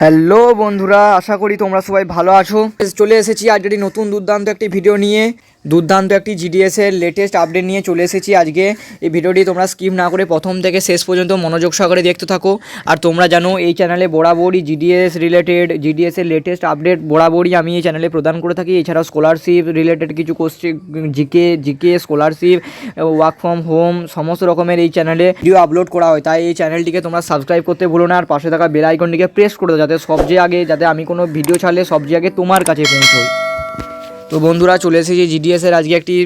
Hello বন্ধুরা, আশা করি তোমরা সবাই ভালো আছো। চলে এসেছি আজ একটি নতুন দুর্দান্ত একটি ভিডিও নিয়ে, দুর্দান্ত একটি জিডিএস এর লেটেস্ট আপডেট নিয়ে চলে এসেছি আজকে। এই ভিডিওটি তোমরা স্কিপ না করে প্রথম থেকে শেষ পর্যন্ত মনোযোগ সহকারে দেখতে থাকো। আর তোমরা জানো এই চ্যানেলে বরাবরই জিডিএস রিলেটেড জিডিএস এর লেটেস্ট আপডেট বরাবরই আমি এই চ্যানেলে প্রদান করে থাকি। এছাড়াও স্কলারশিপ রিলেটেড কিছু question, GK scholarship, work from home সমস্ত রকমের এই চ্যানেলে ভিডিও আপলোড করা হয়। তাই এই চ্যানেলটিকে তোমরা সাবস্ক্রাইব করতে ভুলো না, আর পাশে থাকা বেল আইকনটিকে প্রেস করে দাও যাতে আমি কোনো ভিডিও ছাড়লে সবচেয়ে আগে তোমার কাছে পৌঁছোই। তো বন্ধুরা, চলে এসেছি জিডিএসের আজকে একটি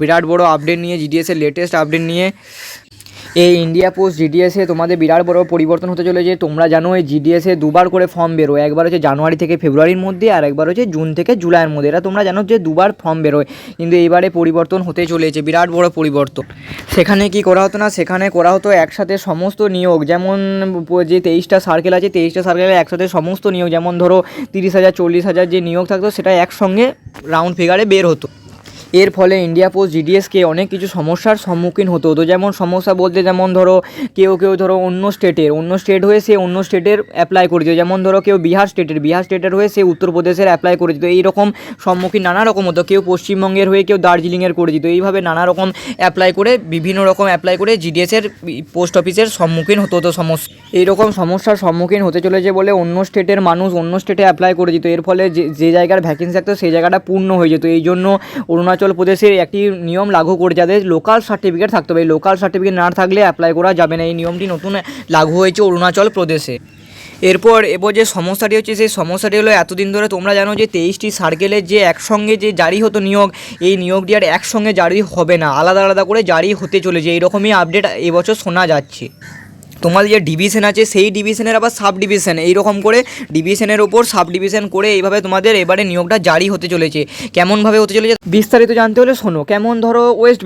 বিরাট বড় আপডেট নিয়ে, জিডিএসের লেটেস্ট আপডেট নিয়ে। এই ইন্ডিয়া পোস্ট জিডিএসে তোমাদের বিরাট বড় পরিবর্তন হতে চলেছে। তোমরা জানো এই জিডিএসে দুবার করে ফর্ম বেরোয়, একবার হচ্ছে জানুয়ারি থেকে ফেব্রুয়ারির মধ্যে, আর একবার হচ্ছে জুন থেকে জুলাইয়ের মধ্যে। এটা তোমরা জানো যে দুবার ফর্ম বেরোয়, কিন্তু এইবারে পরিবর্তন হতে চলেছে, বিরাট বড় পরিবর্তন। সেখানে কি করা হতো না, সেখানে করা হতো একসাথে সমস্ত নিয়োগ, যেমন যে 23টা সার্কেল আছে, 23টা সার্কেলে একসাথে সমস্ত নিয়োগ, যেমন ধরো 30,000 40,000 যে নিয়োগ থাকতো সেটা একসঙ্গে রাউন্ড ফিগারে বের হতো। এর ফলে ইন্ডিয়া পোস্ট জিডিএসকে অনেক কিছু সমস্যার সম্মুখীন হতে হতো। যেমন সমস্যা বলতে, যেমন ধরো কেউ ধরো অন্য স্টেট হয়ে সে অন্য স্টেটের অ্যাপ্লাই করে দিত। যেমন ধরো কেউ বিহার স্টেটের হয়ে সে উত্তরপ্রদেশের অ্যাপ্লাই করে দিত। এইরকম সম্মুখীন নানা রকম হতো। কেউ পশ্চিমবঙ্গের হয়ে কেউ দার্জিলিংয়ের করে দিত। এইভাবে নানা রকম বিভিন্ন রকম অ্যাপ্লাই করে জিডিএসের পোস্ট অফিসের সম্মুখীন হতো সমস্যা। এইরকম সমস্যার সম্মুখীন হতে চলেছে বলে অন্য স্টেটের মানুষ অন্য স্টেটে অ্যাপ্লাই করে দিত। এর ফলে যে জায়গার ভ্যাকেন্সি থাকতো সেই জায়গাটা পূর্ণ হয়ে যেত। এই জন্য অরুণাচল প্রদেশের একটি নিয়ম লাগু করে, যাদের লোকাল সার্টিফিকেট থাকতে হবে। এই লোকাল সার্টিফিকেট না থাকলে অ্যাপ্লাই করা যাবে না। এই নিয়মটি নতুন লাগু হয়েছে অরুণাচল প্রদেশে। এরপর যে সমস্যাটি হচ্ছে, সেই সমস্যাটি হলো এতদিন ধরে তোমরা জানো যে 23টি সার্কেলের যে একসঙ্গে যে জারি হতো নিয়োগ, এই নিয়োগটি আর একসঙ্গে জারি হবে না, আলাদা আলাদা করে জারি হতে চলেছে। এইরকমই আপডেট এবছর শোনা যাচ্ছে। তোমাদের যে ডিভিশন আছে সেই ডিভিশনের আবার সাব ডিভিশন, এইরকম করে ডিভিশনের ওপর সাব ডিভিশন করে এইভাবে তোমাদের এবারে নিয়োগটা জারি হতে চলেছে। কেমনভাবে হতে চলেছে বিস্তারিত জানতে হলে শোনো। কেমন ধরো ওয়েস্ট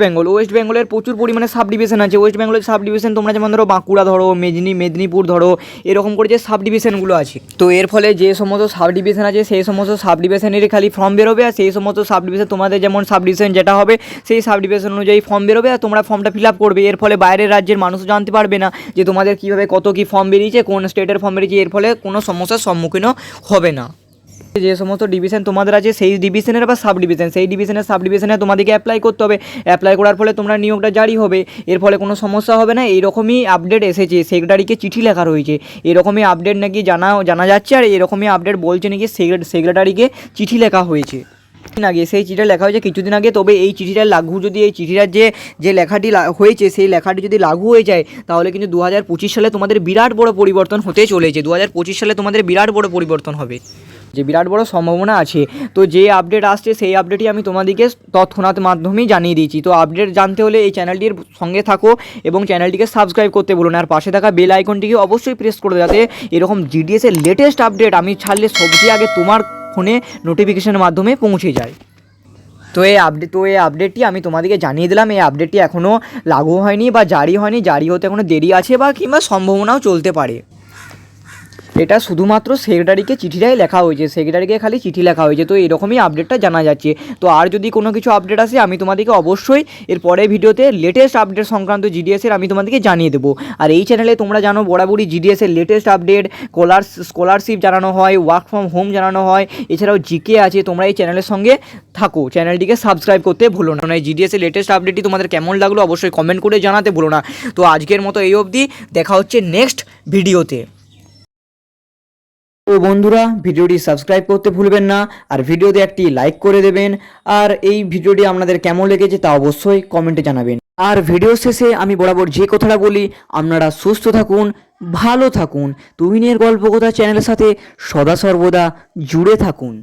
বেঙ্গলের প্রচুর পরিমাণে সাব ডিভিশন আছে। ওয়েস্ট বেঙ্গলের সাব ডিভিশন তোমরা যেমন ধরো বাঁকুড়া ধরো, মেদিনীপুর ধরো, এরকম করে যে সাব ডিভিশনগুলো আছে। তো এর ফলে যে সমস্ত সাব ডিভিশন আছে সেই সমস্ত সাব ডিভিশনেরই খালি ফর্ম বেরোবে, আর সেই সমস্ত সাব ডিভিশন তোমাদের যেমন সাব ডিভিশন যেটা হবে সেই সাব ডিভিশন অনুযায়ী ফর্ম বেরোবে, আর তোমরা ফর্মটা ফিল আপ করবে। এর ফলে বাইরের রাজ্যের মানুষও জানতে পারবে না যে তোমাদের কীভাবে কত কী ফর্ম বেরিয়েছে, কোন স্টেটের ফর্ম বেরিয়েছে। এর ফলে কোনো সমস্যার সম্মুখীনও হবে না। যে সমস্ত ডিভিশন তোমাদের আছে সেই ডিভিশনের বা সাব ডিভিশন, সেই ডিভিশনের সাব ডিভিশনে তোমাদেরকে অ্যাপ্লাই করতে হবে। অ্যাপ্লাই করার ফলে তোমরা নিয়োগটা জারি হবে। এর ফলে কোনো সমস্যা হবে না। এইরকমই আপডেট এসেছে, সেক্রেটারিকে চিঠি লেখা রয়েছে। এরকমই আপডেট নাকি জানা যাচ্ছে, আর এরকমই আপডেট বলছে নাকি সেক্রেটারিকে চিঠি লেখা হয়েছে আগে। সেই চিঠিটা লেখা হয়েছে কিছুদিন আগে। তবে এই চিঠিটার লাগু যদি এই চিঠিটার যে লেখাটি হয়েছে সেই লেখাটি যদি লাগু হয়ে যায়, তাহলে কিন্তু 2025 সালে তোমাদের বিরাট বড় পরিবর্তন হতে চলেছে। 2025 সালে তোমাদের বিরাট বড় পরিবর্তন হবে, যে বিরাট বড় সম্ভাবনা আছে। তো যে আপডেট আসছে সেই আপডেটই আমি তোমাদেরকে তৎক্ষণাৎ মাধ্যমেই জানিয়ে দিয়েছি। তো আপডেট জানতে হলে এই চ্যানেলটির সঙ্গে থাকো এবং চ্যানেলটিকে সাবস্ক্রাইব করতে বলুন, আর পাশে থাকা বেল আইকনটিকে অবশ্যই প্রেস করে, যাতে এরকম জিডিএসের লেটেস্ট আপডেট আমি ছাড়লে সবচেয়ে আগে তোমার ফোনে নোটিফিকেশনের মাধ্যমে পৌঁছে যায়। তো এই আপডেটটি আমি তোমাদেরকে জানিয়ে দিলাম। এই আপডেটটি এখনও লাগু হয়নি বা জারি হয়নি, জারি হতে এখনও দেরি আছে বা কিংবা সম্ভাবনাও চলতে পারে। এটা শুধুমাত্র সেক্রেটারিকে চিঠিটাই লেখা হয়েছে, সেক্রেটারিকে খালি চিঠি লেখা হয়েছে। তো এরকমই আপডেটটা জানা যাচ্ছে। তো আর যদি কোনো কিছু আপডেট আসে আমি তোমাদেরকে অবশ্যই এর পরের ভিডিওতে লেটেস্ট আপডেট সংক্রান্ত জিডিএসের আমি তোমাদেরকে জানিয়ে দেবো। আর এই চ্যানেলে তোমরা জানো বরাবরই জিডিএসের লেটেস্ট আপডেট, স্কলারশিপ জানানো হয়, ওয়ার্ক ফ্রম হোম জানানো হয়, এছাড়াও জিকে আছে। তোমরা এই চ্যানেলের সঙ্গে থাকো, চ্যানেলটিকে সাবস্ক্রাইব করতে ভুলো না। এই জিডিএসের লেটেস্ট আপডেটটি তোমাদের কেমন লাগলো অবশ্যই কমেন্ট করে জানাতে ভুলো না। তো আজকের মতো এই অবধি, দেখা হচ্ছে নেক্সট ভিডিওতে। তো বন্ধুরা, ভিডিওটি সাবস্ক্রাইব করতে ভুলবেন না, আর ভিডিওতে একটি লাইক করে দেবেন। আর এই ভিডিওটি আপনাদের কেমন লেগেছে তা অবশ্যই কমেন্টে জানাবেন। আর ভিডিও শেষে আমি বরাবর যে কথাটা বলি, আপনারা সুস্থ থাকুন, ভালো থাকুন, তুহিনের গল্প কথা চ্যানেলের সাথে সদা সর্বদা জুড়ে থাকুন।